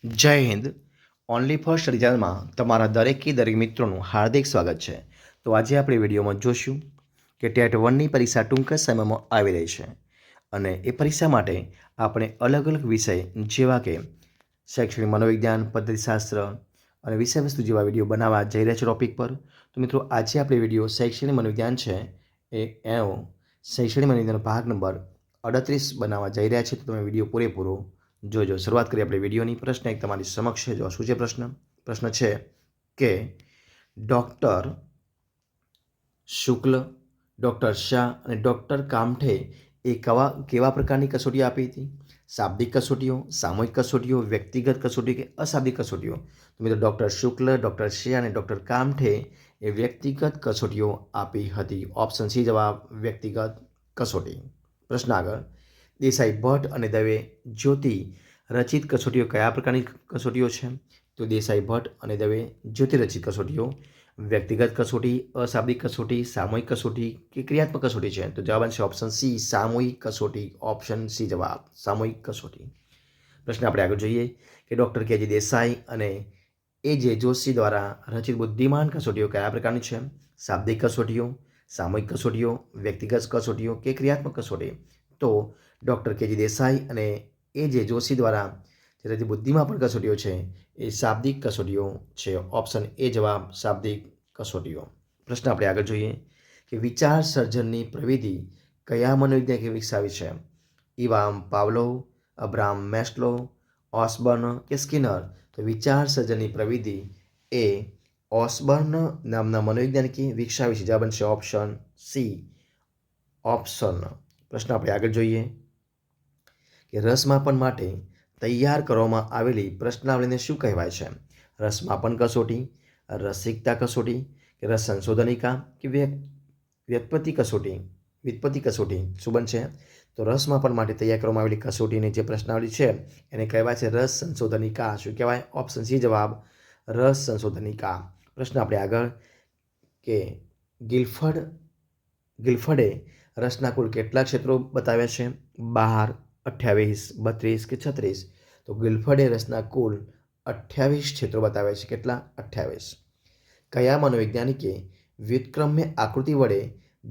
જય Hind. Only for study ચેનલમાં તમારા દરેક મિત્રોનું હાર્દિક સ્વાગત છે. તો આજે આપણે વિડીયોમાં જોશું કે ટેટ 1ની પરીક્ષા ટૂંક જ સમયમાં આવી રહી છે અને એ પરીક્ષા માટે આપણે અલગ અલગ વિષય જેવા કે શૈક્ષણિક મનોવિજ્ઞાન, પદ્ધતિશાસ્ત્ર અને વિષય વસ્તુ જેવા વિડીયો બનાવવા જઈ રહ્યા છે ટોપિક પર. તો મિત્રો, આજે આપણે વિડીયો શૈક્ષણિક મનોવિજ્ઞાન છે એનો શૈક્ષણિક મનોવિજ્ઞાનનો ભાગ નંબર 38 બનાવવા જઈ રહ્યા છે. તો તમે વિડીયો પૂરેપૂરો જોજો. શરૂઆત કરીએ આપણે વિડીયોની. પ્રશ્ન એક તમારી સમક્ષ છે. જો શું છે પ્રશ્ન છે કે ડૉક્ટર શુક્લ, ડૉક્ટર શાહ અને ડૉક્ટર કામઠે એ કેવા પ્રકારની કસોટી આપી હતી? શાબ્દિક કસોટીઓ, સામૂહિક કસોટીઓ, વ્યક્તિગત કસોટી કે અશાબ્દિક કસોટીઓ? તો મિત્રો, ડૉક્ટર શુક્લ, ડૉક્ટર શાહ અને ડૉક્ટર કામઠે એ વ્યક્તિગત કસોટીઓ આપી હતી. ઓપ્શન સી જવાબ, વ્યક્તિગત કસોટી. પ્રશ્ન આગળ. દેસાઈ ભટ્ટ અને દવે જ્યોતિ રચિત કસોટીઓ કયા પ્રકારની કસોટીઓ છે? તો દેસાઈ ભટ્ટ અને દવે જ્યોતિ રચિત કસોટીઓ વ્યક્તિગત કસોટી, અશાબ્દિક કસોટી, સામૂહિક કસોટી કે ક્રિયાત્મક કસોટી છે? તો જવાબ છે ઓપ્શન સી, સામૂહિક કસોટી. ઓપ્શન સી જવાબ, સામૂહિક કસોટી. પ્રશ્ન આપણે આગળ જોઈએ કે ડૉક્ટર કે જે દેસાઈ અને એ જે જોશી દ્વારા રચિત બુદ્ધિમાન કસોટીઓ કયા પ્રકારની છે? શાબ્દિક કસોટીઓ, સામૂહિક કસોટીઓ, વ્યક્તિગત કસોટીઓ કે ક્રિયાત્મક કસોટી? તો ડૉક્ટર કે જે દેસાઈ અને એ જે જોશી દ્વારા જે બુદ્ધિમાં પણ કસોટીઓ છે એ શાબ્દિક કસોટીઓ છે. ઓપ્શન એ જવાબ, શાબ્દિક કસોટીઓ. પ્રશ્ન આપણે આગળ જોઈએ કે વિચાર સર્જનની પ્રવિધિ કયા મનોવૈજ્ઞાનિકે વિકસાવી છે? ઇવાન પાવલોવ, અબ્રાહમ મેસ્લો, ઓસબર્ન કે સ્કિનર? તો વિચાર સર્જનની પ્રવિધિ એ ઓસબર્ન નામના મનોવૈજ્ઞાનિકે વિકસાવી છે. જવાબ છે ઓપ્શન સી, ઓપ્શન. પ્રશ્ન આપણે આગળ જોઈએ કે રસમાપન માટે તૈયાર કરવામાં આવેલી પ્રશ્નાવલીને શું કહેવાય છે? રસમાપન કસોટી, રસિકતા કસોટી કે રસ સંશોધનિકા કે વ્યુત્પત્તિ કસોટી શું બનશે? તો રસમાપન માટે તૈયાર કરવામાં આવેલી કસોટીની જે પ્રશ્નાવલી છે એને કહેવાય છે રસ સંશોધનિકા. શું કહેવાય? ઓપ્શન સી જવાબ, રસ સંશોધનિકા. પ્રશ્ન આપણે આગળ કે ગિલફર્ડે રસના કુલ કેટલા ક્ષેત્રો બતાવ્યા છે? 12, 28, 32 કે 36? તો ગિલફર્ડે રસના કુલ 28 ક્ષેત્રો બતાવ્યા છે. કેટલા? 28. કયા મનોવૈજ્ઞાનિકે વ્યુત્ક્રમ્ય આકૃતિ વડે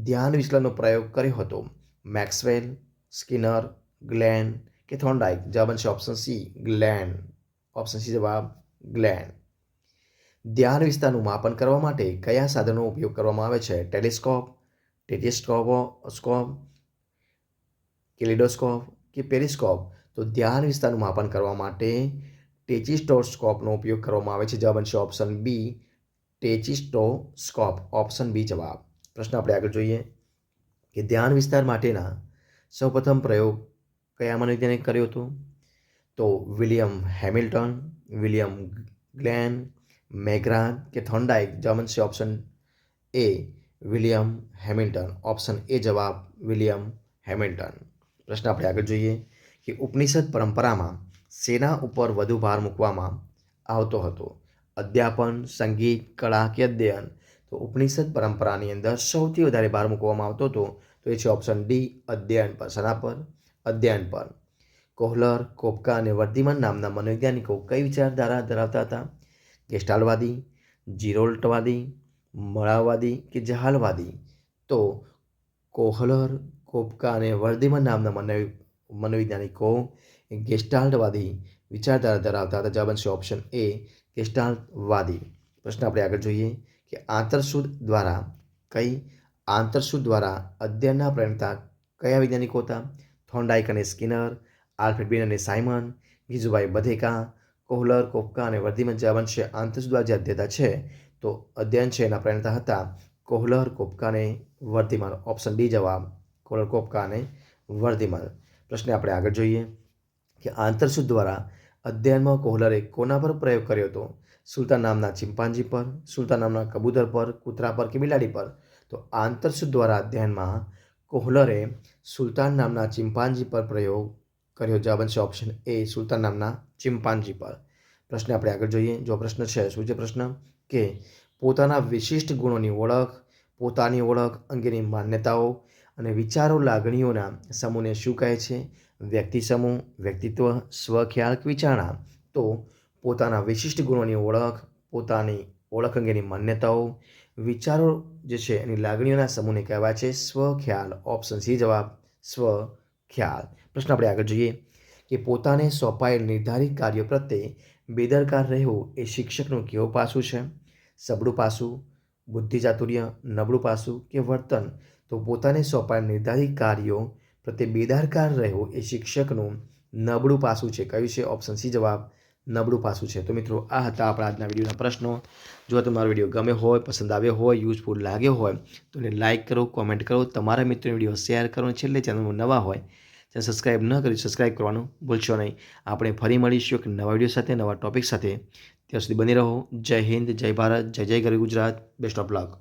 ધ્યાન વિચલનનો પ્રયોગ કર્યો હતો? મેક્સવેલ, સ્કિનર, ગ્લેન કે થોર્નડાઇક? જવાબ છે option C, Glenn. Option C જવાબ, ગ્લેન. ધ્યાન વિસ્તારનું માપન કરવા માટે કયા સાધનોનો ઉપયોગ કરવામાં આવે છે? ટેલિસ્કોપ, ટેલિસ્કોપ, કેલિડોસ્કોપ કે પેરિસ્કોપ? તો ધ્યાન વિસ્તારનું માપન કરવા માટે ટેચિસ્ટોસ્કોપનો ઉપયોગ કરવામાં આવે છે. જવાબ છે ઓપ્શન બી, ટેચિસ્ટોસ્કોપ. ઓપ્શન બી જવાબ. પ્રશ્ન આપણે આગળ જોઈએ કે ધ્યાન વિસ્તાર માટેના સૌપ્રથમ પ્રયોગ કયા મનોવૈજ્ઞાનિકે કર્યો હતો? તો વિલિયમ હેમિલ્ટન, વિલિયમ ગ્લેન, મેગ્રાથ કે થોર્નડાઇક? જવાબ છે option A, William Hamilton. Option A જવાબ, વિલિયમ હેમિલ્ટન. પ્રશ્ન આપણે આગળ જોઈએ કે ઉપનિષદ પરંપરામાં શેના ઉપર વધુ ભાર મૂકવામાં આવતો હતો? અધ્યાપન, સંગીત, કળા કે અધ્યયન? તો ઉપનિષદ પરંપરાની અંદર સૌથી વધારે ભાર મૂકવામાં આવતો હતો તો એ છે ઓપ્શન ડી, અધ્યયન પર. શેના પર? અધ્યયન પર. કોહલર, કોપકા અને વર્ધીમાન નામના મનોવૈજ્ઞાનિકો કઈ વિચારધારા ધરાવતા હતા? ગેસ્ટાલ્ટવાદી, જીરોલ્ટવાદી, મળાવવાદી કે જહાલવાદી? તો કોહલર, કોપકા અને વર્ધીમાન નામના મનોવૈજ્ઞાનિકો ગેસ્ટાલ્ટવાદી વિચારધારા ધરાવતા હતા. જવાબ છે ઓપ્શન એ, ગેસ્ટાલ્ટવાદી. પ્રશ્ન આપણે આગળ જોઈએ કે આંતરસૂદ દ્વારા અધ્યયનના પ્રણેતા કયા વૈજ્ઞાનિકો હતા? થોર્નડાઇક અને સ્કિનર, આલ્ફ્રેડ બીન અને સાયમન, ગિઝુભાઈ બધેકા, કોહલર, કોપકા અને વર્ધીમાન? જવાબ છે આંતરસૂદ દ્વારા જે અધ્યયતા છે તો અધ્યયન છે એના પ્રણેતા હતા કોહલર, કોપકા અને વર્ધીમાન. ઓપ્શન ડી જવાબ, કોહલર, કોપકા અને વર્ધીમાન. પ્રશ્ન આપણે આગળ જોઈએ કે આંતરસૂદ દ્વારા અધ્યયનમાં કોહલરે કોના પર પ્રયોગ કર્યો હતો? સુલતાન નામના ચિમ્પાન્જી પર, સુલતાન નામના કબૂતર પર, કૂતરા પર કે બિલાડી પર? તો આંતરસૂદ દ્વારા અધ્યયનમાં કોહલરે સુલતાન નામના ચિમ્પાન્જી પર પ્રયોગ કર્યો. જવાબ છે ઓપ્શન એ, સુલતાન નામના ચિમ્પાન્જી પર. પ્રશ્ન આપણે આગળ જોઈએ. જો પ્રશ્ન છે શું છે પ્રશ્ન કે પોતાના વિશિષ્ટ ગુણોની ઓળખ, પોતાની ઓળખ અંગેની માન્યતાઓ અને વિચારો લાગણીઓના સમૂહને શું કહે છે? વ્યક્તિ સમૂહ, વ્યક્તિત્વ, સ્વખ્યાલ કે વિચારણા? તો પોતાના વિશિષ્ટ ગુણોની ઓળખ, પોતાની ઓળખ અંગેની માન્યતાઓ, વિચારો જે છે એની લાગણીઓના સમૂહને કહેવાય છે સ્વખ્યાલ. ઓપ્શન સી જવાબ સ્વખ્યાલ. પ્રશ્ન આપણે આગળ જોઈએ કે પોતાને સોંપાયેલ નિર્ધારિત કાર્ય પ્રત્યે બેદરકાર રહેવું એ શિક્ષકનું કેવું પાસું છે? સબળું પાસું, બુદ્ધિચાતુર્ય, નબળું પાસું કે વર્તન? તો પોતાને સોંપાયેલ નિર્ધારિત કાર્યો પ્રત્યે બેદરકાર રહેવું એ શિક્ષકનું નબળું પાસું છે. કયું છે? ઓપ્શન સી જવાબ નબળું પાસું છે. તો મિત્રો આ હતા આપણા આજના વિડીયોના પ્રશ્નો. જો તમારો વિડીયો ગમે હોય, પસંદ આવ્યો હોય, યુઝફુલ લાગ્યો હોય તો એને લાઇક કરો, કોમેન્ટ કરો, તમારા મિત્રોને વિડીયો શેર કરો અને છેલ્લે ચેનલમાં નવા હોય ચેનલ સબસ્ક્રાઈબ ન કરી સબસ્ક્રાઈબ કરવાનું ભૂલશો નહીં. આપણે ફરી મળીશું એક નવા વિડીયો સાથે, નવા ટોપિક સાથે. ત્યાં સુધી બની રહો. જય હિન્દ, જય ભારત, જય જય ગરવી ગુજરાત. Best of luck.